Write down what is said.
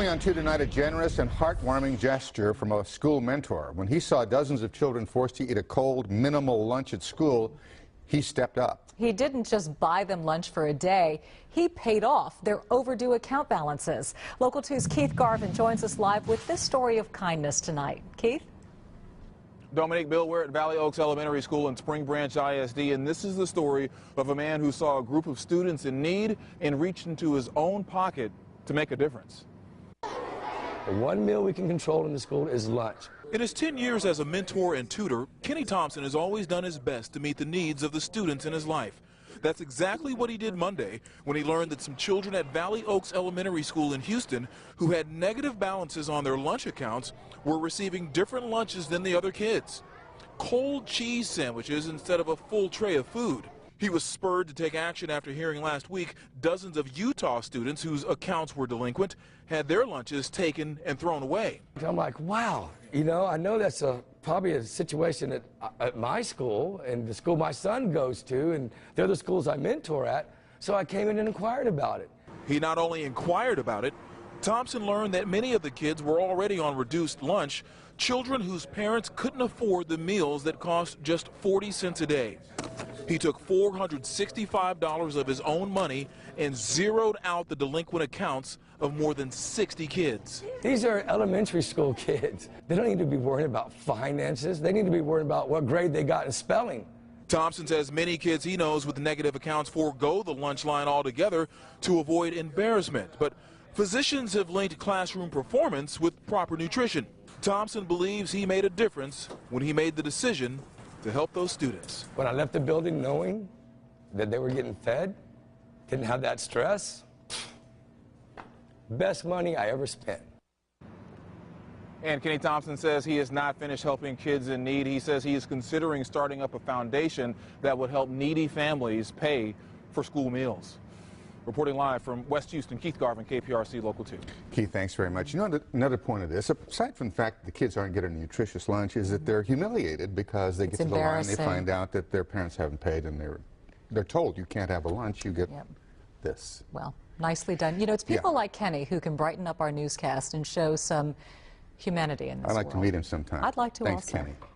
Only on Tuesday night, a generous and heartwarming gesture from a school mentor. When he saw dozens of children forced to eat a cold, minimal lunch at school, he stepped up. He didn't just buy them lunch for a day. He paid off their overdue account balances. Local 2's Keith Garvin joins us live with this story of kindness tonight. Keith? Dominique, Bill, we're at Valley Oaks Elementary School in Spring Branch ISD, and this is the story of a man who saw a group of students in need and reached into his own pocket to make a difference. The one meal we can control in the school is lunch. In his 10 years as a mentor and tutor, Kenny Thompson has always done his best to meet the needs of the students in his life. That's exactly what he did Monday when he learned that some children at Valley Oaks Elementary School in Houston who had negative balances on their lunch accounts were receiving different lunches than the other kids. Cold cheese sandwiches instead of a full tray of food. He was spurred to take action after hearing last week dozens of Utah students whose accounts were delinquent had their lunches taken and thrown away. I'm like, wow, you know, I know that's probably a situation at my school and the school my son goes to, and they're the schools I mentor at, so I came in and inquired about it. He not only inquired about it, Thompson learned that many of the kids were already on reduced lunch, children whose parents couldn't afford the meals that cost just 40 cents a day. He took $465 of his own money and zeroed out the delinquent accounts of more than 60 kids. These are elementary school kids. They don't need to be worried about finances. They need to be worried about what grade they got in spelling. Thompson says many kids he knows with negative accounts forego the lunch line altogether to avoid embarrassment. But physicians have linked classroom performance with proper nutrition. Thompson believes he made a difference when he made the decision to help those students. When I left the building knowing that they were getting fed, didn't have that stress, best money I ever spent. And Kenny Thompson says he is not finished helping kids in need. He says he is considering starting up a foundation that would help needy families pay for school meals. Reporting live from West Houston, Keith Garvin, KPRC Local 2. Keith, thanks very much. You know, another point of this, aside from the fact that the kids aren't getting a nutritious lunch, is that they're humiliated because they get to the line, they find out that their parents haven't paid, and they're told you can't have a lunch, you get this. Well, nicely done. You know, it's people like Kenny who can brighten up our newscast and show some humanity in this I'd like world. to meet him sometime. I'd like to Thanks, also. Kenny.